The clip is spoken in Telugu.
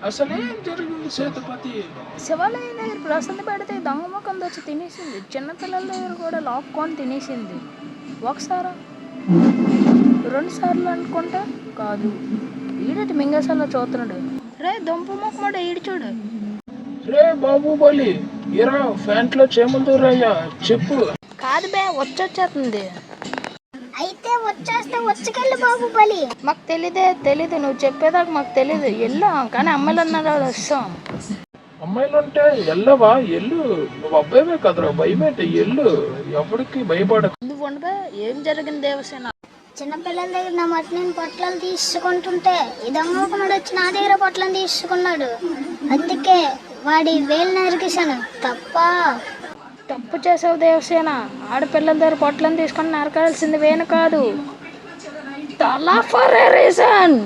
అసలేం జరిగింది సేతుపతి? శివాలయం దగ్గర ప్రసాదం పెడితే దొంగ ముఖం వచ్చి తినేసింది. చిన్నపిల్లల దగ్గర కూడా లాక్కొని తినేసింది. ఒకసారి 2 సార్లు అనుకుంటా కాదు. ఈడటి మింగేసాలో చూస్తున్నాడు. రే దుంప ముఖమాడు ఈడు చూడు. రే బాహుబలి, ఎరా ఫ్యాంట్లో చేముందురయ్యా చెప్పు. కాదు బే వచ్చేస్తుంది. అయితే వచ్చేస్తే వచ్చుకెళ్ళి బాహుబలి. మాకు తెలీదు నువ్వు చెప్పేదాకా మాకు తెలీదు. వెళ్ళాం కానీ అమ్మాయిలు అన్నారు వస్తాం. అమ్మాయిలుంటే ఎల్లవా? ఎల్లు, నువ్వు అబ్బాయివే కదరా, భయమేంటి? ఎల్లు, ఎవరికి భయపడ. నువ్వు ఉండబే ఏం జరిగింది దేవసేన? చిన్నపిల్లల దగ్గర నా మట్టి నేను పొట్లను తీసుకుంటుంటే ఈ దొంగకున్నాడు వచ్చి నా దగ్గర పొట్లను తీసుకున్నాడు. అందుకే వాడి వేలు నరికేశాను. తప్పు చేసావు దేవసేన. ఆడపిల్లల దగ్గర పొట్లను తీసుకొని నరకాల్సింది వేను కాదు. తలా ఫర్ ఎ రీజన్.